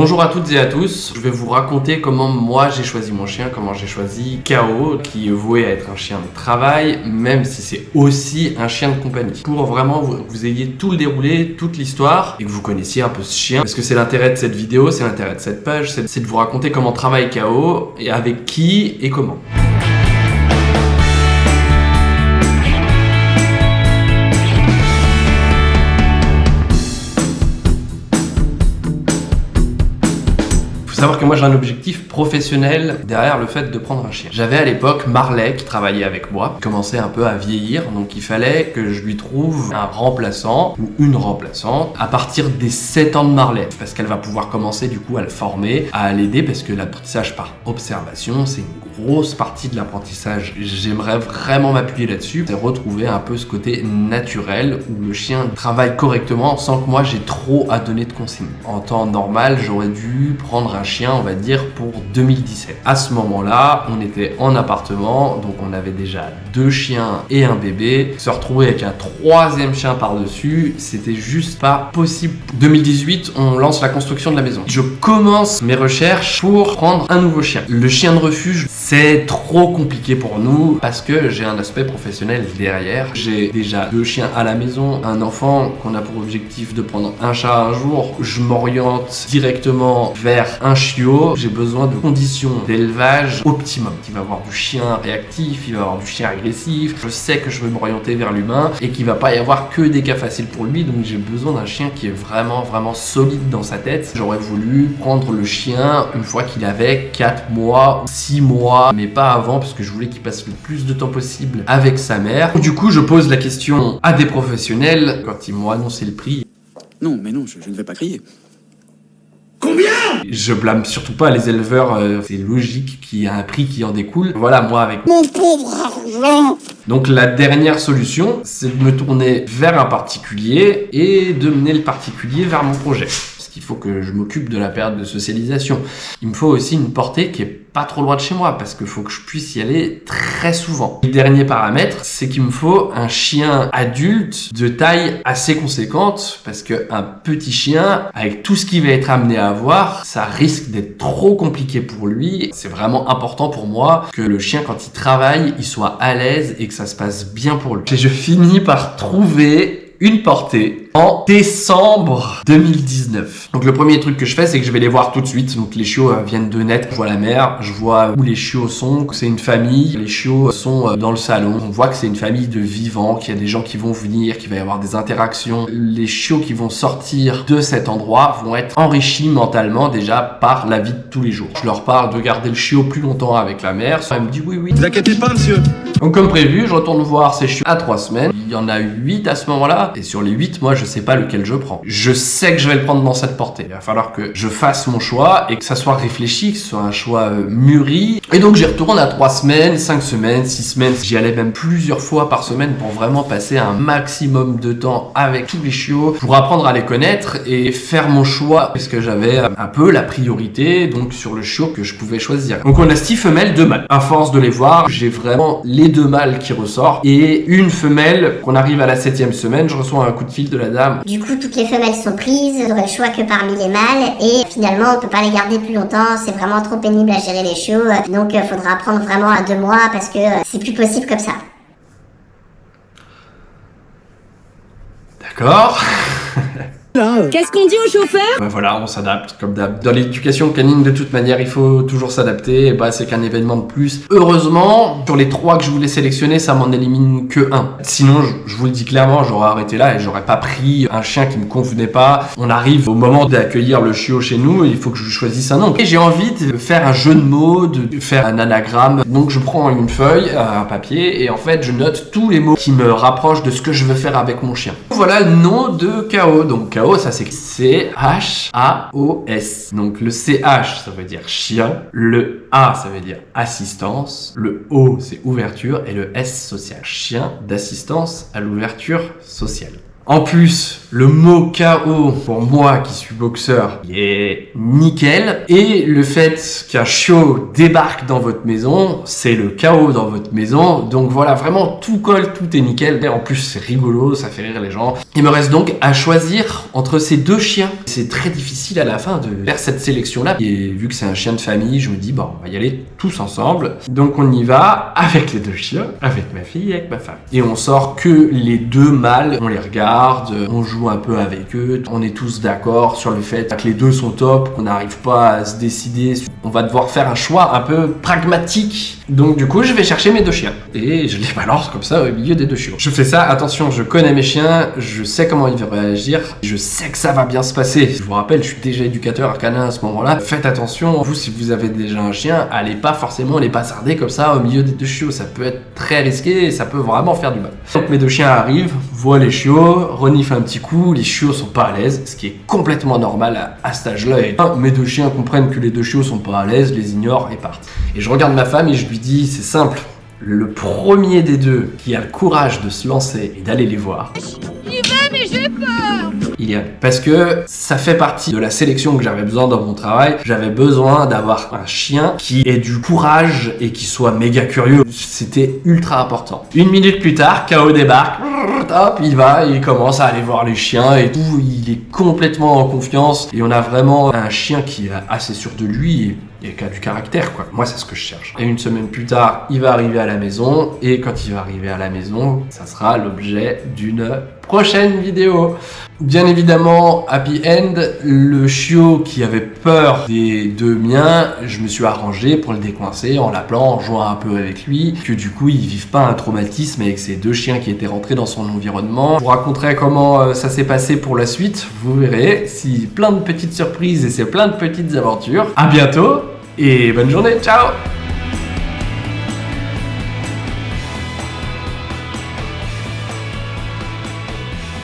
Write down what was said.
Bonjour à toutes et à tous, je vais vous raconter comment moi j'ai choisi mon chien, comment j'ai choisi K.O. qui est voué à être un chien de travail, même si c'est aussi un chien de compagnie. Pour vraiment vous ayez tout le déroulé, toute l'histoire, et que vous connaissiez un peu ce chien, parce que c'est l'intérêt de cette vidéo, c'est l'intérêt de cette page, c'est de vous raconter comment travaille K.O. et avec qui et comment. Faut savoir que moi j'ai un objectif professionnel derrière le fait de prendre un chien. J'avais à l'époque Marley qui travaillait avec moi, qui commençait un peu à vieillir, donc il fallait que je lui trouve un remplaçant ou une remplaçante à partir des 7 ans de Marley, parce qu'elle va pouvoir commencer du coup à le former, à l'aider, parce que l'apprentissage par observation c'est une grosse partie de l'apprentissage. J'aimerais vraiment m'appuyer là-dessus, c'est retrouver un peu ce côté naturel où le chien travaille correctement sans que moi j'ai trop à donner de consignes. En temps normal, j'aurais dû prendre un chien, on va dire, pour 2017. À ce moment-là, on était en appartement, donc on avait déjà 2 chiens et un bébé. Se retrouver avec un 3e chien par-dessus, c'était juste pas possible. 2018, on lance la construction de la maison. Je commence mes recherches pour prendre un nouveau chien. Le chien de refuge, c'est trop compliqué pour nous parce que j'ai un aspect professionnel derrière. J'ai déjà 2 chiens à la maison, un enfant qu'on a pour objectif de prendre un chat un jour. Je m'oriente directement vers un chiot. J'ai besoin de conditions d'élevage optimum. Il va avoir du chien réactif, il va avoir du chien agressif. Je sais que je veux m'orienter vers l'humain et qu'il va pas y avoir que des cas faciles pour lui, donc j'ai besoin d'un chien qui est vraiment solide dans sa tête. J'aurais voulu prendre le chien une fois qu'il avait 4 mois, 6 mois, mais pas avant parce que je voulais qu'il passe le plus de temps possible avec sa mère. Du coup, je pose la question à des professionnels quand ils m'ont annoncé le prix. Non, mais non, je ne vais pas crier. Combien? Je blâme surtout pas les éleveurs, c'est logique qu'il y a un prix qui en découle. Voilà, moi avec Mon pauvre argent! Donc la dernière solution, c'est de me tourner vers un particulier et de mener le particulier vers mon projet. Parce qu'il faut que je m'occupe de la période de socialisation. Il me faut aussi une portée qui est pas trop loin de chez moi parce qu'il faut que je puisse y aller très souvent. Le dernier paramètre, c'est qu'il me faut un chien adulte de taille assez conséquente parce qu'un petit chien, avec tout ce qu'il va être amené à avoir, ça risque d'être trop compliqué pour lui. C'est vraiment important pour moi que le chien, quand il travaille, il soit à l'aise et que ça se passe bien pour lui. Et je finis par trouver une portée en décembre 2019. Donc le premier truc que je fais, c'est que je vais les voir tout de suite. Donc les chiots viennent de naître, je vois la mère, je vois où les chiots sont, c'est une famille, les chiots sont dans le salon. On voit que c'est une famille de vivants, qu'il y a des gens qui vont venir, qu'il va y avoir des interactions. Les chiots qui vont sortir de cet endroit vont être enrichis mentalement déjà par la vie de tous les jours. Je leur parle de garder le chiot plus longtemps avec la mère. Elle me dit oui. Ne vous inquiétez pas, monsieur. Donc comme prévu, je retourne voir ces chiots à 3 semaines. Il y en a 8 à ce moment-là. Et sur les 8, moi, je sais pas lequel je prends. Je sais que je vais le prendre dans cette portée. Il va falloir que je fasse mon choix et que ça soit réfléchi, que ce soit un choix mûri. Et donc, j'y retourne à 3 semaines, 5 semaines, 6 semaines. J'y allais même plusieurs fois par semaine pour vraiment passer un maximum de temps avec tous les chiots pour apprendre à les connaître et faire mon choix parce que j'avais un peu la priorité donc sur le chiot que je pouvais choisir. Donc, on a 6 femelles, 2 mâles. À force de les voir, j'ai vraiment les 2 mâles qui ressortent et une femelle. Qu'on arrive à la 7e semaine, je reçois un coup de fil de la dame. Du coup, toutes les femelles sont prises, vous n'aurez le choix que parmi les mâles, et finalement, on peut pas les garder plus longtemps, c'est vraiment trop pénible à gérer les chiots, donc faudra prendre vraiment à 2 mois, parce que c'est plus possible comme ça. D'accord. Qu'est-ce qu'on dit au chauffeur? Voilà, on s'adapte comme d'hab. Dans l'éducation canine, de toute manière, il faut toujours s'adapter. Et bah, c'est qu'un événement de plus. Heureusement, sur les 3 que je voulais sélectionner, ça m'en élimine que 1. Sinon, je vous le dis clairement, j'aurais arrêté là et j'aurais pas pris un chien qui me convenait pas. On arrive au moment d'accueillir le chiot chez nous et il faut que je choisisse un nom. Et j'ai envie de faire un jeu de mots, de faire un anagramme. Donc, je prends une feuille, un papier et en fait, je note tous les mots qui me rapprochent de ce que je veux faire avec mon chien. Voilà le nom de K.O. Donc, K.O. Ça s'écrit C-H-A-O-S. Donc le C-H, ça veut dire chien. Le A, ça veut dire assistance. Le O, c'est ouverture. Et le S, social. Chien d'assistance à l'ouverture sociale. En plus, le mot KO, pour moi qui suis boxeur, il est nickel. Et le fait qu'un chiot débarque dans votre maison, c'est le KO dans votre maison. Donc voilà, vraiment tout colle, tout est nickel. Et en plus, c'est rigolo, ça fait rire les gens. Il me reste donc à choisir entre ces deux chiens. C'est très difficile à la fin de faire cette sélection-là. Et vu que c'est un chien de famille, je me dis, bon, on va y aller tous ensemble. Donc on y va avec les deux chiens, avec ma fille et avec ma femme. Et on sort que les deux mâles, on les regarde, on joue un peu avec eux, on est tous d'accord sur le fait que les deux sont top, qu'on n'arrive pas à se décider, on va devoir faire un choix un peu pragmatique. Donc du coup je vais chercher mes deux chiens et je les balance comme ça au milieu des deux chiots. Je fais ça, attention, je connais mes chiens, je sais comment ils vont réagir, je sais que ça va bien se passer. Je vous rappelle, je suis déjà éducateur canin à ce moment-là. Faites attention, vous si vous avez déjà un chien, allez pas forcément les bazarder comme ça au milieu des deux chiots, ça peut être très risqué et ça peut vraiment faire du mal. Donc mes deux chiens arrivent, voient les chiots, reniflent un petit coup, les chiots sont pas à l'aise, ce qui est complètement normal à cet âge-là. Et mes deux chiens comprennent que les deux chiots sont pas à l'aise, les ignorent et partent. Et je regarde ma femme et je lui dis, c'est simple, le premier des deux qui a le courage de se lancer et d'aller les voir, J'y vais, mais j'ai peur. il y a. Parce que ça fait partie de la sélection que j'avais besoin dans mon travail. J'avais besoin d'avoir un chien qui ait du courage et qui soit méga curieux. C'était ultra important. 1 minute plus tard, KO débarque. Hop, il va, il commence à aller voir les chiens et tout. Il est complètement en confiance. Et on a vraiment un chien qui est assez sûr de lui et qui a du caractère, quoi. Moi, c'est ce que je cherche. Et 1 semaine plus tard, il va arriver à la maison. Et quand il va arriver à la maison, ça sera l'objet d'une prochaine vidéo. Bien évidemment, happy end, le chiot qui avait peur des deux miens, je me suis arrangé pour le décoincer en l'appelant, en jouant un peu avec lui, que du coup il vive pas un traumatisme avec ces deux chiens qui étaient rentrés dans son environnement. Je vous raconterai comment ça s'est passé pour la suite, vous verrez, si plein de petites surprises et c'est plein de petites aventures. À bientôt et bonne journée, ciao!